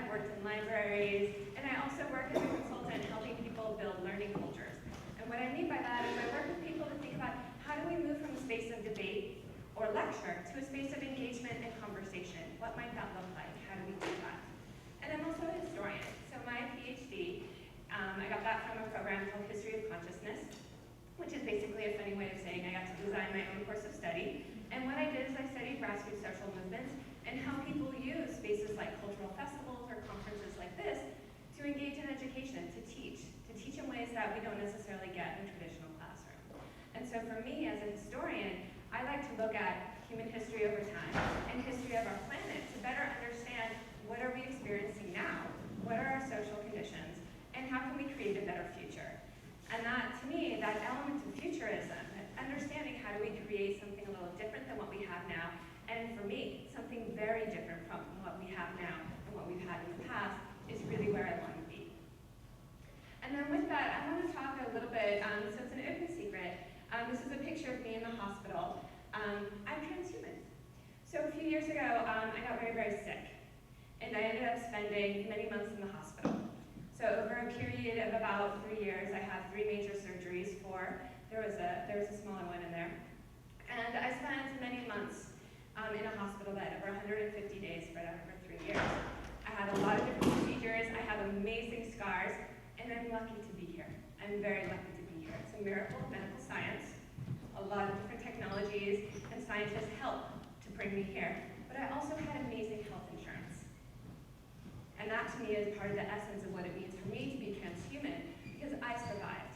I've worked in libraries, and I also work as a consultant helping people build learning cultures. And what I mean by that is I work with people to think about how do we move from a space of debate or lecture to a space of engagement and conversation. What might that look like? How do we do that? And I'm also a historian. So my PhD, I got that from a program called History of Consciousness, which is basically a funny way of saying I got to design my own course of study. And what I did is I studied grassroots social movements and how people use spaces like cultural festivals or conferences like this to engage in education, to teach in ways that we don't necessarily get in a traditional classroom. And so for me as a historian, I like to look at human history over time and history of our planet to better understand what are we experiencing now, what are our social conditions, and how can we create a better future. And that, to me, that element of futurism, understanding how do we create something a little different than what we have now, and for me, something very different from what we have now and what we've had in the past is really where I want to be. And then with that, I want to talk a little bit, so it's an open secret. This is a picture of me in the hospital. I'm transhuman. So a few years ago, I got very, very sick. And I ended up spending many months in the hospital. So over a period of about 3 years, I had 3 major surgeries. There was a smaller one in there. And I spent many months in a hospital bed, over 150 days spread out over 3 years. I had a lot of different procedures. I have amazing scars. And I'm lucky to be here. I'm very lucky to be here. It's a miracle of medical science. A lot of different technologies and scientists help to bring me here. But I also had amazing health insurance. And that to me is part of the essence of what it means for me to be transhuman, because I survived.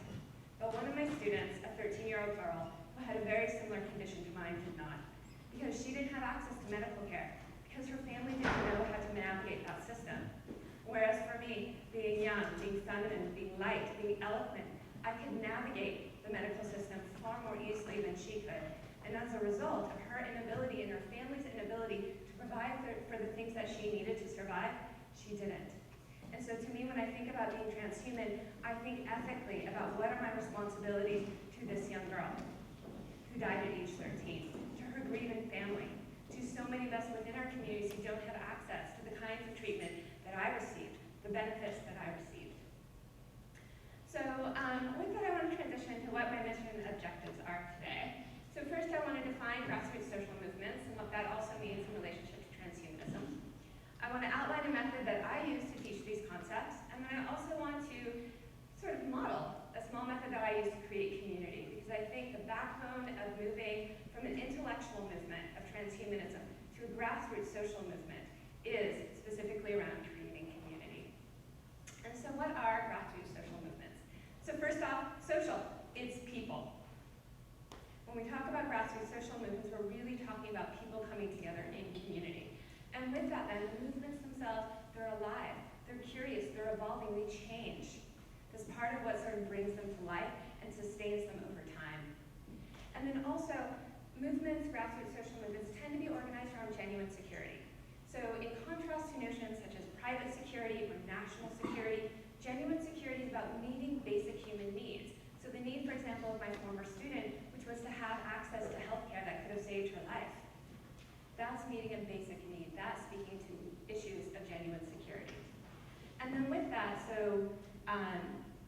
But one of my students, a 13-year-old girl, who had a very similar condition to mine, did not. Because she didn't have access to medical care, because her family didn't know how to navigate that system. Whereas for me, being young, being feminine, being light, being eloquent, I could navigate the medical system far more easily than she could. And as a result of her inability and her family's inability to provide for the things that she needed to survive, she didn't. And so to me, when I think about being transhuman, I think ethically about what are my responsibilities to this young girl who died at age 13, to her grieving family, to so many of us within our communities who don't have access to the kinds of treatment that I received, the benefits that I received. So with that, I want to transition to what my mission objectives are today. So first, I want to define grassroots social movements and what that also means in relationship to transhumanism. I want to outline a method that I use to teach these concepts, and then I also want to sort of model a small method that I use to create community, because I think the backbone of moving from an intellectual movement of transhumanism to a grassroots social movement is specifically around creating community. And so what are grassroots social movements? So first off, social, it's people. When we talk about grassroots social movements, we're really talking about people coming together in community. And with that then, the movements themselves, they're alive, they're curious, they're evolving, they change. That's part of what sort of brings them to life and sustains them over time. And then also, movements, grassroots social movements, tend to be organized around genuine security. So in contrast to notions such as private security or national security, genuine security is about meeting basic human needs. So the need, for example, of my former student, which was to have access to healthcare that could have saved her life. That's meeting a basic need. That's speaking to issues of genuine security. And then with that, so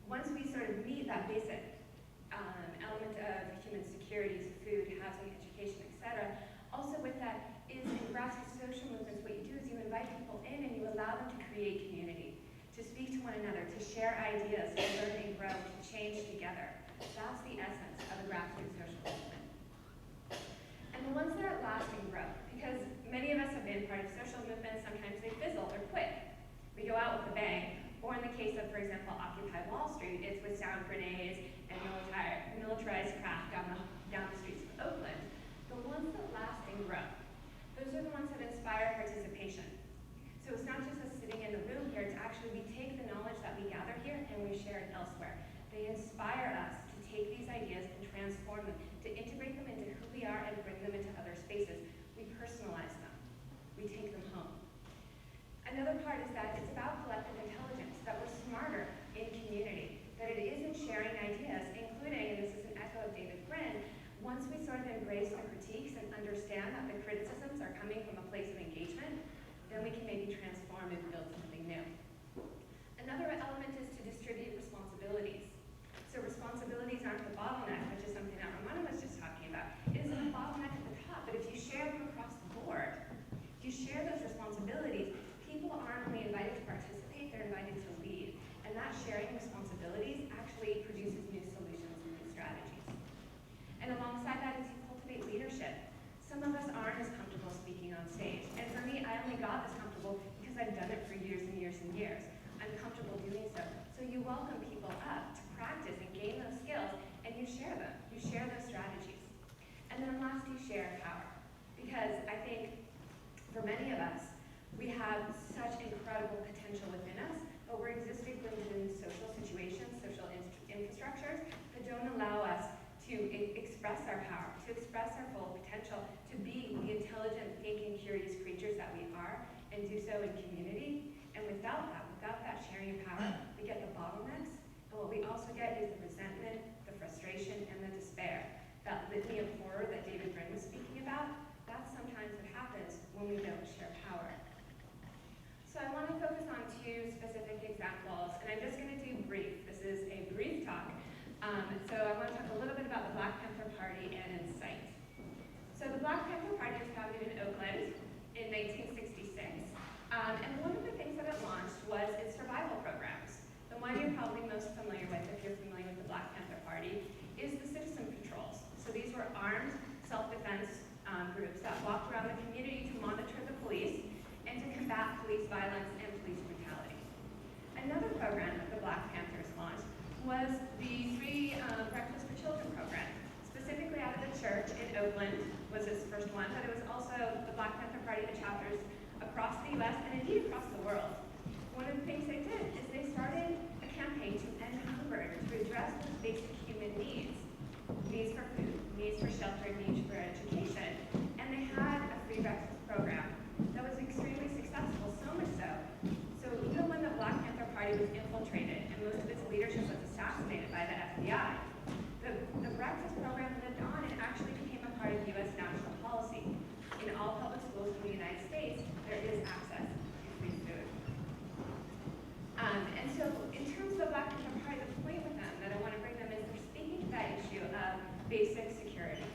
once we sort of meet that basic element of human security, so food, housing, education, etc., also with that is in grassroots social movements, what you do is you invite people in and you allow them to create community, to speak to one another, to share ideas, to learn and grow, to change together. That's the essence of a grassroots social movement. And the ones that last and grow, because many of us have been part of social movements, sometimes they fizzle or quit. We go out with a bang, or in the case of, for example, Occupy Wall Street, it's with sound grenades and militarized craft down the streets of Oakland. The ones that last and grow, those are the ones that inspire participation. So it's not just us sitting in the room here, it's actually we take the knowledge that we gather here and we share it elsewhere. They inspire us to take these ideas and transform them, to integrate them into who we are and bring them into other spaces. We personalize them. We take them home. Another part is that it's about collective intelligence, that we're smarter in community, that it isn't sharing ideas, including, and this is an echo of David Brin, once we sort of embrace the critiques and understand that the criticisms are coming from a place of engagement, then we can maybe transform and build something something new. Another element is to distribute responsibilities. So responsibilities aren't the bottleneck, which is something that Romana was just talking about. It isn't a bottleneck at the top, but if you share them across the board, if you share those responsibilities, people aren't only invited to participate, they're invited to lead. And that sharing responsibilities actually produces new solutions and new strategies. And alongside that is you cultivate leadership. Some of us aren't as comfortable speaking on stage. And for me, I only got this comfortable because I've done it for years and years and years. I'm comfortable doing so. So you welcome people up to practice and gain those skills, and you share them. You share those strategies. And then last, you share power. Because I think for many of us, we have such incredible potential within us, but we're existing within social situations, social infrastructures that don't allow us to express our power, to express our full potential, to be the intelligent, thinking, curious creatures that we are, and do so in community. And without that sharing of power, we get the bottlenecks, and what we also get is the resentment, the frustration, and the despair. That litany of horror that David Brin was speaking about, that's sometimes what happens when we don't share power. So I want to focus on two specific examples, and I'm just going to do brief. This is a brief talk. So I want to talk a little bit about the Black Panther Party and Insight. So the Black Panther Party was founded in Oakland in 1966. And one of the things that it launched was its survival programs. The one you're probably most familiar with, if you're familiar with the Black Panther Party, is the citizen patrols. So these were armed self-defense groups that walked around the community to monitor the police and to combat police violence and police brutality. Another program that the Black Panthers launched was the free Breakfast for Children program. Specifically out of the church in Oakland was its first one, but it was also the Black Panther Party, the chapters across the US and indeed across the world. One of the things they did is they started a campaign to end hunger, to address those basic human needs. Needs for food, needs for shelter, needs for education. And they had a free breakfast program that was extremely successful, so much so. So even when the Black Panther Party was infiltrated and most of its leadership was assassinated by the FBI, the breakfast program lived on and actually became a part of US national policy. In all public schools in the United States, there is access to free food. And so in terms of the Black Panther Party, the point with them that I want to bring them is they're speaking to that issue of basic security,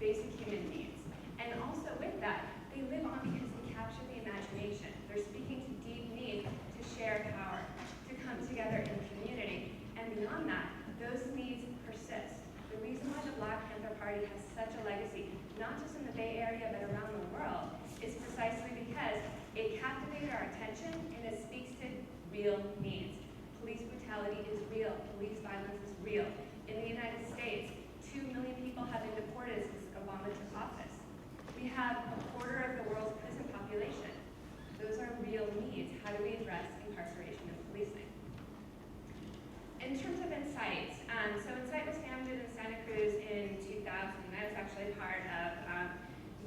basic human needs. And also with that, they live on because they capture the imagination. They're speaking to deep needs to share power, to come together in community. And beyond that, those needs persist. The reason why the Black Panther Party has such a legacy, not just in the Bay Area, but around the world, is precisely because it captivated our attention and it speaks to real needs. Police brutality is real. Police violence is real. In the United States, 2 million people have been deported since Obama took office. We have a quarter of the world's prison population. Those are real needs. How do we address incarceration and policing? In terms of Insight, so Insight was founded in Santa Cruz in 2000. I was actually part of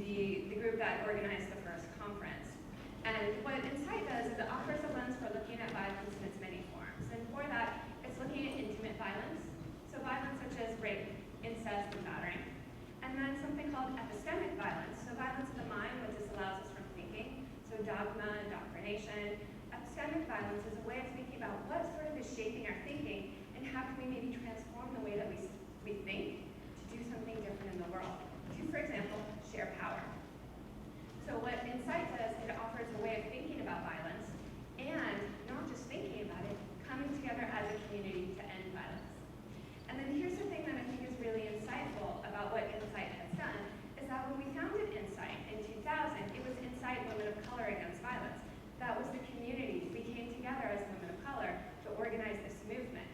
the group that organized the first conference. And what Insight does is it offers a lens for looking at violence in its many forms. And for that, it's looking at intimate violence, so violence such as rape, incest, and battering. And then something called epistemic violence, so violence of the mind, what disallows us from thinking, so dogma, indoctrination. Epistemic violence is a way of thinking about what sort of is shaping our thinking and how can we maybe transform the way that we think to do something different in the world. To, for example, share power. So what Insight does, it offers a way of thinking about violence and not just thinking about it, coming together as a community to end violence. And then here's the thing that I think is really insightful about what Insight has done, is that when we founded Insight in 2000, it was Insight Women of Color Against Violence. That was the community. We came together as women of color to organize this movement.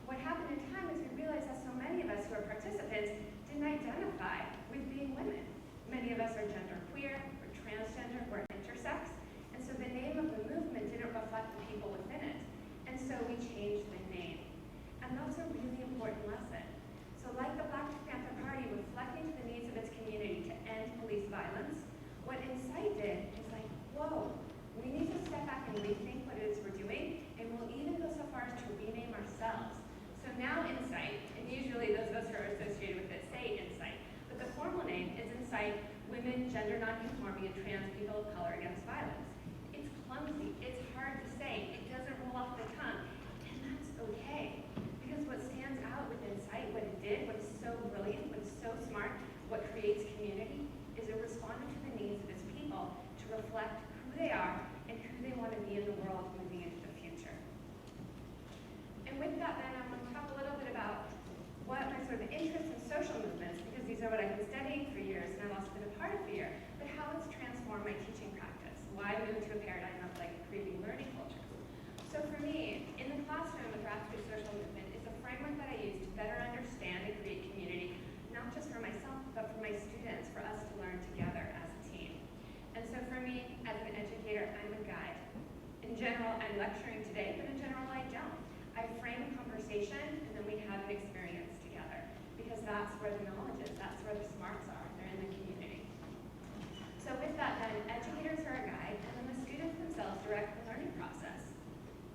What happened in time is we realized that so many of us who are participants didn't identify with being women. Many of us are genderqueer, we're transgender, we're intersex, and so the name of the movement didn't reflect the people within it. And so we changed the name. And that's a really important lesson. So like the Black Panther Party reflecting to the needs of its community to end police violence, what Insight did is like, whoa, we need to step back and rethink what it is we're doing, and we'll even go so far as to rename ourselves. So now Insight, and usually those of us who are associated with it say Insight, but the formal name is Insight Women, Gender Nonconforming, and Trans People of Color Against Violence. It's clumsy, it's hard to say, it doesn't roll off the tongue, and that's okay. Because what stands out with Insight, what it did, what is so brilliant, what is so smart, what creates community, is it responded to the needs of its people to reflect who they are and who they want to be in the world moving into the future. And with that then, I'm going to talk a little bit about what my sort of interest in social movements, because these are what I've been studying for years and I've also been a part of for years, but how it's transformed my teaching practice, why I moved to a paradigm of like creating learning cultures. So for me, in the classroom, the grassroots social movement is a framework that I use to better understand and create community, not just for myself, but for my students, for us to learn together as a team. And so for me, as an educator, I'm a guide. In general, I'm lecturing today, but in general, I don't. I frame a conversation, and then we have an experience together, because that's where the knowledge is, that's where the smarts are, they're in the community. So with that then, educators are a guide, and then the students themselves direct the learning process.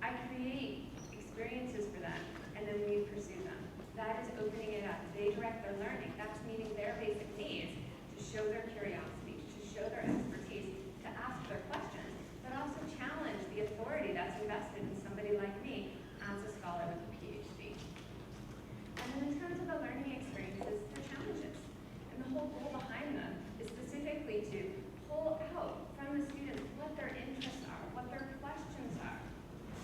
I create experiences for them, and then we pursue them. That is opening it up. They direct their learning. That's meeting their basic needs to show their curiosity, to show their expertise, to ask their questions, but also challenge the authority that's invested in somebody like me as a scholar with a PhD. And then in terms of the learning experiences, they're challenges. And the whole goal behind them is specifically to pull out from the students what their interests are, what their questions are,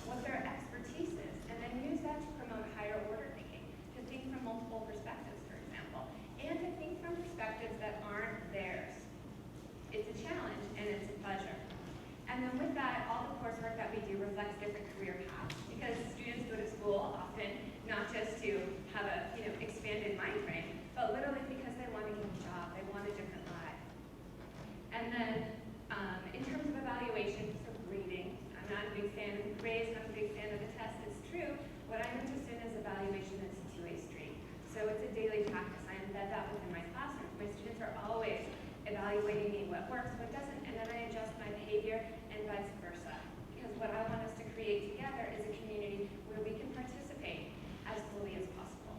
what their expertise is, and then use that to promote higher order thinking, to think from multiple perspectives, for example, and to think from perspectives that aren't theirs. It's a challenge and it's a pleasure. And then with that, all the coursework that we do reflects different career paths, because students go to school often not just to have a expanded mind frame, but literally because they want to get a job, they want a different life. And then in terms of evaluation, so grading, I'm not a big fan of the grades, not a big fan of the test, it's true. What I'm interested in is evaluation. It's a two-way street. So it's a daily practice. I embed that within my classroom. My students are always evaluating me what works, what doesn't, and then I adjust my behavior and vice versa. Because what I want us to create together is a community where we can participate as fully as possible.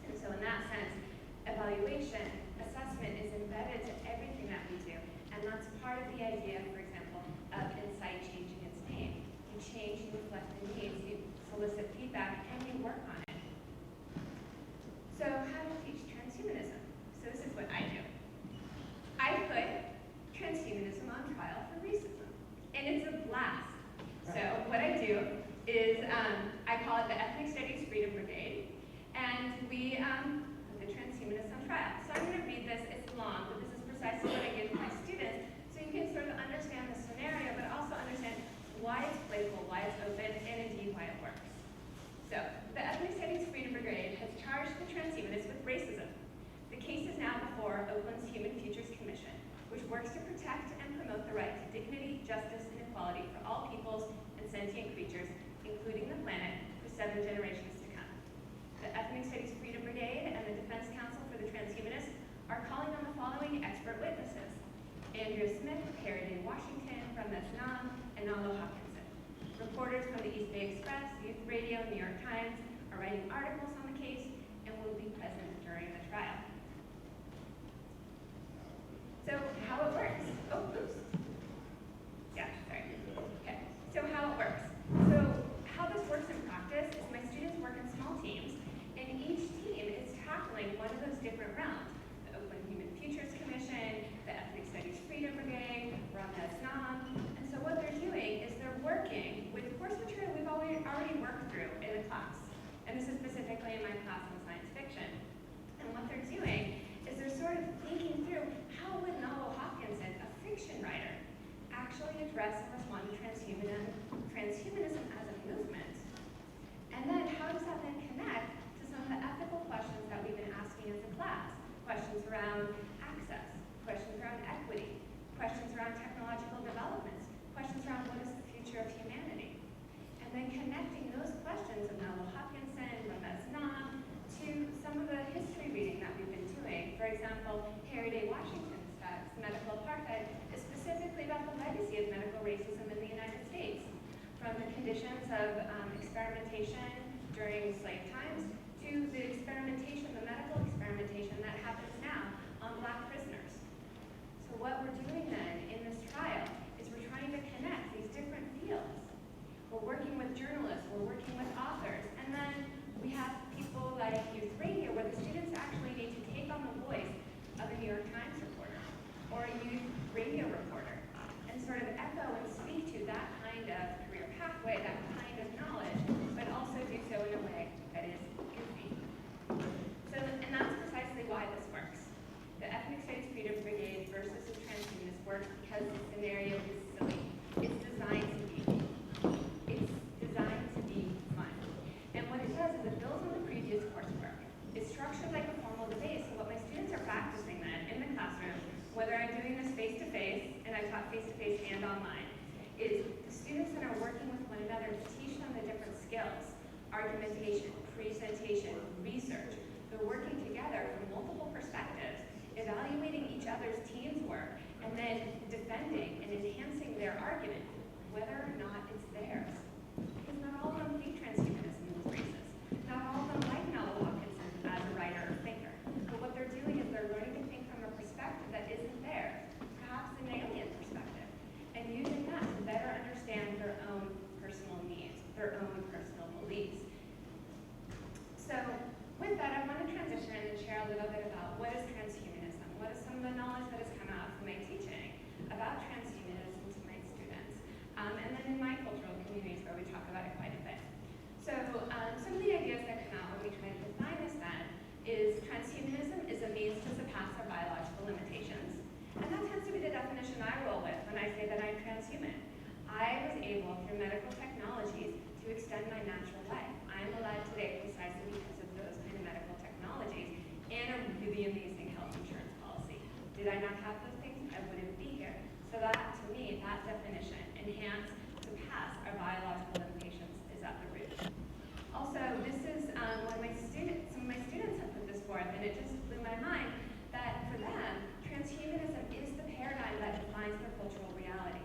And so in that sense, evaluation, assessment is embedded to everything that we do. And that's part of the idea, for example, of Insight changing its name. You change, you reflect the needs, you solicit feedback, and you work on it. So how to teach transhumanism? So this is what I do. I put transhumanism on trial for racism. And it's a blast. So what I do is I call it the Ethnic Studies Freedom Brigade. And we put the transhumanists on trial. So I'm going to read this. It's long, but this is precisely what I give to my students. So you can sort of understand the scenario, but also understand why it's playful, why it's open, and indeed why it works. So the Ethnic Studies Freedom Brigade has charged the transhumanists with racism. The case is now before Oakland's Human Futures Commission, which works to protect and promote the right to dignity, justice, and equality for all peoples and sentient creatures, including the planet, for 7 generations to come. The Ethnic Studies Freedom Brigade and the Defense Council for the Transhumanists are calling on the following expert witnesses: Andrea Smith, Harry Washington, from Methane, and Nalo Hopkinson. Reporters from the East Bay Express, Youth Radio, New York Times are writing articles on the case and will be present during the trial. So how it works. Oh, oops. Yeah, sorry. Okay, so how it works. So how this works in practice is my students work in small teams, and each team is tackling one of those different realms. The Oakland Human Futures Commission, the Ethnic Studies Freedom Brigade, Run-Amok. And so what they're doing is they're working with course material we've already worked through in the class. And this is specifically in my class on science fiction. And what they're doing is they're sort of thinking through, how would Nalo Hopkinson, a fiction writer, actually address and respond to transhumanism as a movement? And then how does that then connect to some of the ethical questions that we've been asking as a class? Questions around access, questions around equity, questions around technological developments, questions around what is the future of humanity? And then connecting those questions of Nalo Hopkinson, Methane, to some of the history reading that we've been doing. For example, Harry Washington's text, Medical Apartheid, is specifically about the legacy of medical racism in the United States, from the conditions of experimentation during slave times to the experimentation, the medical experimentation that happens now on Black prisoners. So what we're doing then in this trial is we're trying to connect these different taught face-to-face and online, is the students that are working with one another to teach them the different skills, argumentation, presentation, research. They're working together from multiple perspectives, evaluating each other's team's work, and then defending and enhancing their argument, whether or not it's theirs. Because not all of them think transhumanism is racist. Not all of them like Noah Watkinson as a writer or thinker. But what they're doing is they're learning to think from a perspective that isn't theirs, perhaps an alien perspective, and using that to better understand their own personal needs, their own personal beliefs. So with that, I want to transition and share a little bit about what is transhumanism, what is some of the knowledge that has come out from my teaching about transhumanism to my students, and then in my cultural communities where we talk about it quite a bit. So some of the ideas that come out when we try to define this then is transhumanism is a means to surpass our biological limitations. And that tends to be the definition I roll with when I say that I'm transhuman. I was able, through medical technologies, to extend my natural life. I'm alive today precisely because of those kind of medical technologies and a really amazing health insurance policy. Did I not have those things? I wouldn't be here. So that, to me, that definition, enhance, surpass our biological limitations, is at the root. Also, this is some of my students have put this forth, and it just blew my mind that for them, transhumanism is the paradigm that defines their cultural reality.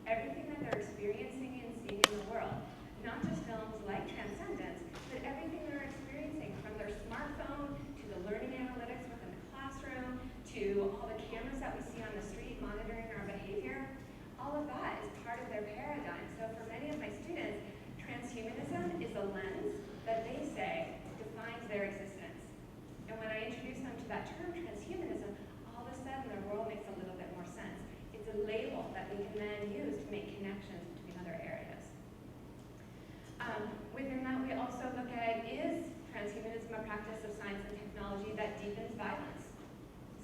Everything that they're experiencing and seeing in the world, not just films like Transcendence, but everything they're experiencing from their smartphone to the learning analytics within the classroom to all the cameras that we see on the street monitoring our behavior, all of that is part of their paradigm. So for many of my students, transhumanism is a lens that they say defines their existence. And when I introduce them to that term, transhumanism, all of a sudden their world makes a little bit more sense. It's a label that we can then use to make connections between other areas. Within that, we also look at, is transhumanism a practice of science and technology that deepens violence?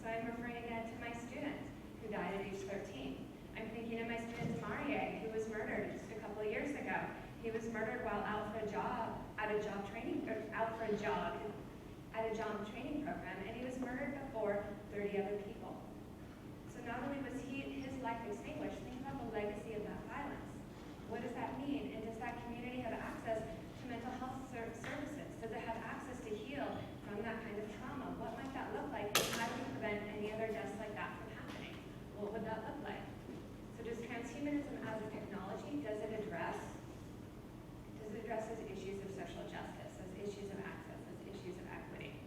So I'm referring again to my student who died at age 13. I'm thinking of my student Marie, who was murdered just a couple of years ago. He was murdered while out for a job, at a job training program, and he was murdered before 30 other people. So not only was his life extinguished, think about the legacy of that violence. What does that mean? And does that community have access to mental health services? Does it have access to heal from that kind of trauma? What might that look like? And how do we prevent any other deaths like that from happening? What would that look like? So does transhumanism as a technology, does it address those issues of social justice, those issues of access, those issues of equity?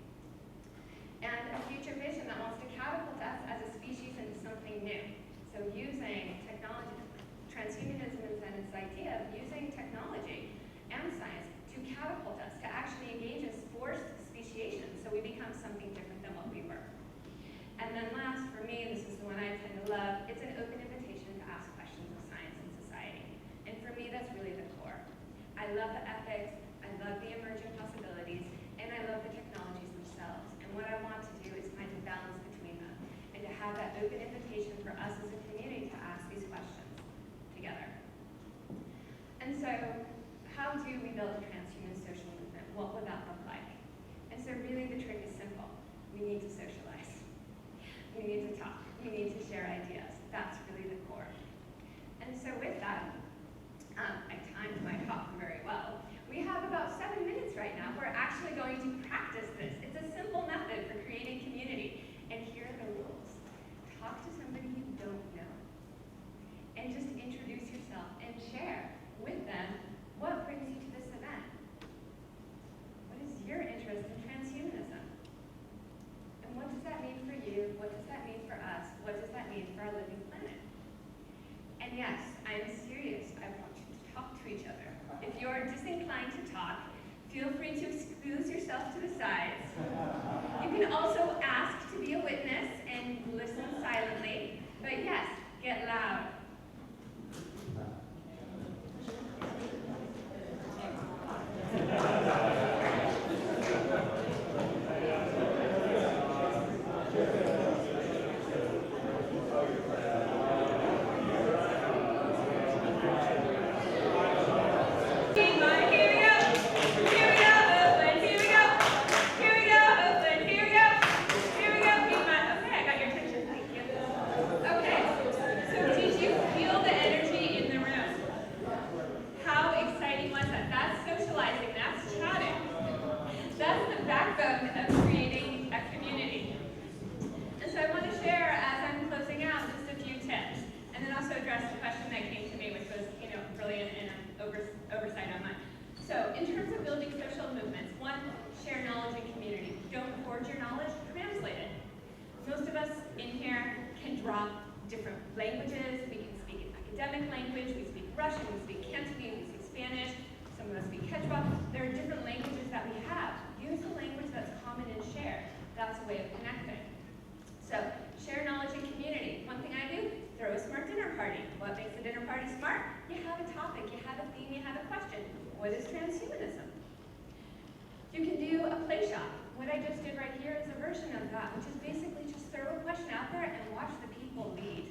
And a future vision that wants to catapult us as a species into something new. So using technology, transhumanism is then its idea of using technology and science to catapult us, to actually engage in forced speciation, so we become something different than what we were. And then last, for me, this is the one I tend to love, it's an open invitation to ask questions of science and society. And for me, that's really the core. I love the ethics, I love the emerging possibilities, and I love the technologies themselves. And what I want to do is find a balance between them, and to have that open invitation for us as a community to ask these questions together. And so, how do we build a transhuman social movement? What would that look like? And so really the trick is simple. We need to socialize. We need to talk. We need to share ideas. That's really the core. And so with that, I timed my talk very well. We have about 7 minutes right now. We're actually going to practice this. It's a simple method for creating community. And here are the rules. Talk to somebody you don't know. And just introduce yourself and share with them what brings you to this event. What is your interest in transhumanism? And what does that mean for you? What does that mean for us? What does that mean for our living planet? And yes, I'm serious. I want you to talk to each other. If you're disinclined to talk, feel free to excuse yourself to the sides. You can also ask to be a witness and listen silently. But yes, get loud. in terms of building social movements, one, share knowledge and community. Don't hoard your knowledge, translate it. Most of us in here can drop different languages. We can speak an academic language, we speak Russian, we speak Cantonese, we speak Spanish, some of us speak Quechua. There are different languages that we have. Use a language that's common and shared. That's a way of connecting. So, share knowledge and community. One thing I do, throw a smart dinner party. What makes a dinner party smart? You have a topic, you have a theme, you have a question. What is transhumanism? You can do a play shop. What I just did right here is a version of that, which is basically just throw a question out there and watch the people lead.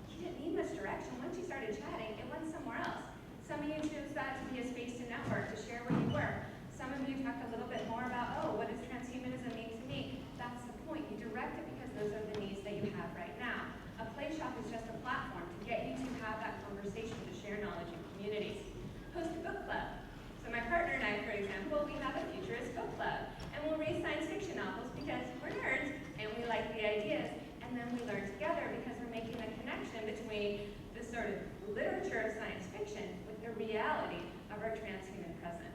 You didn't need much direction. Once you started chatting, it went somewhere else. Some of you chose that to be a space to network, to share where you were. Some of you talked a little bit more about, oh, what does transhumanism mean to me? That's the point. You direct it because those are the needs that you have right now. A play shop is just a platform to get you to have that conversation, to share knowledge in communities. Host a book club. So my partner and I, for example, we have a futurist book club. And we'll read science fiction novels because we're nerds and we like the ideas. And then we learn together because we're making a connection between the sort of literature of science fiction with the reality of our transhuman present.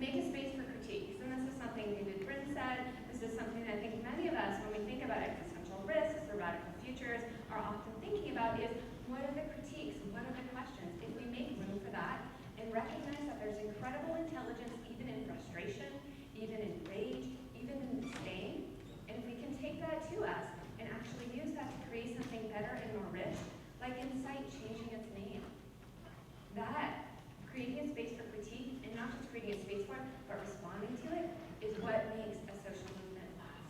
Make a space for critiques. And this is something David Brin said. This is something I think many of us, when we think about existential risks or radical futures, are often thinking about is, what are the critiques? What are the questions? If we make room for that and recognize that there's incredible intelligence even in frustration, even in rage, even in disdain, and if we can take that to us and actually use that to create something better and more rich, like Insight changing its name. That, creating a space for critique, and not just creating a space for it, but responding to it, is what makes a social movement last.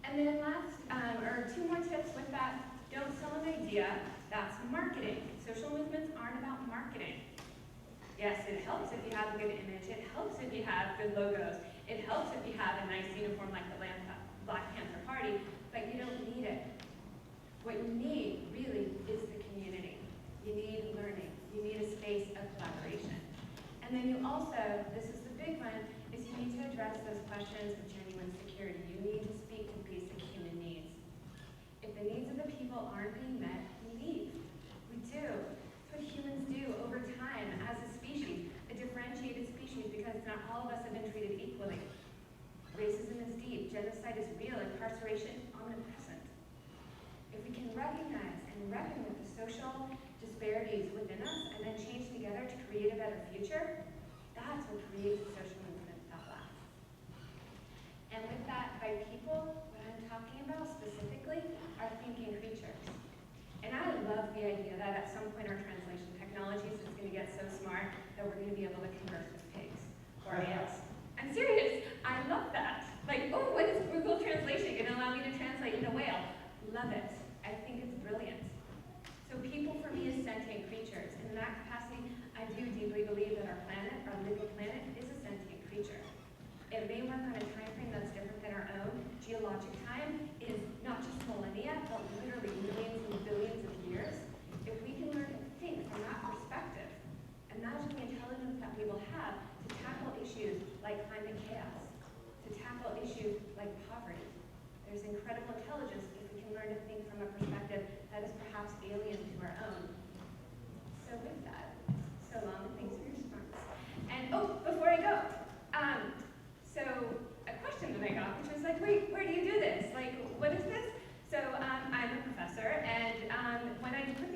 And then last, or two more tips with that, don't sell an idea, that's marketing. Social movements aren't about marketing. Yes, it helps if you have a good image, it helps if you have good logos, it helps if you have a nice uniform like the Black Panther Party, but you don't need it. What you need, really, is the community. You need learning. You need a space of collaboration. And then you also, this is the big one, is you need to address those questions of genuine security. You need to speak to basic human needs. If the needs of the people aren't being met, we leave. We do. It's what humans do over time as a species, a differentiated species, because not all of us have been treated equally. Racism is deep, genocide is real, incarceration omnipresent. If we can recognize and reckon with the social disparities within us and then change together to create a better future, that's what creates a social movement that lasts. And with that, by people, what I'm talking about specifically are thinking creatures. And I love the idea that at some point our translation technologies is going to get so smart that we're going to be able to converse with pigs or ants. I'm serious. I love that. Like, oh, what is Google Translation going to allow me to translate into whale? Love it. I think it's brilliant. So people, for me, is sentient creatures. And in that capacity, I do deeply believe that our planet, our living planet, is a sentient creature. It may work on a time frame that's different than our own. Geologic time is not just millennia, but literally millions and billions of years. If we can learn to think from that perspective, imagine the intelligence that we will have to tackle issues like climate chaos, to tackle issues like poverty. There's incredible intelligence if we can learn to think from a perspective that is perhaps alien to our own. So with that, so long, thanks for your response. And oh, before I go, so a question that I got, which was like, wait, where do you do this? Like, what is this? So I'm a professor, and when I put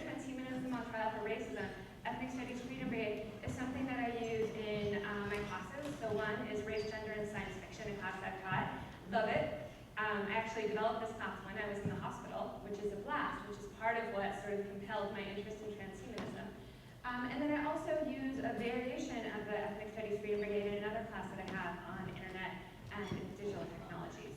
transhumanism on trial for racism, ethnic studies freedom rate is something that I use in my classes. So one is race, gender, and science fiction, a class I've taught. Love it. I actually developed this class when I was in the hospital, which is a blast, which is part of what sort of compelled my interest in transhumanism. And then I also use a variation of the ethnic studies freedom brigade in another class that I have on internet and digital technologies.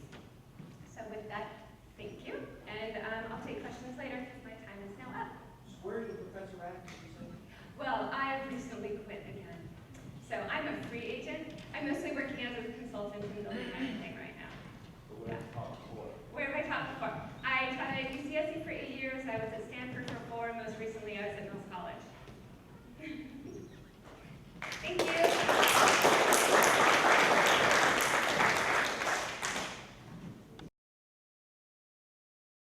So with that, thank you. And I'll take questions later because my time is now up. So where is the professor at? Well, I've recently quit again. So I'm a free agent. I'm mostly working as a consultant and building my own thing right now. But where Where have I taught before? I taught at UCSC for 8 years. I was at Stanford for 4. Most recently, I was at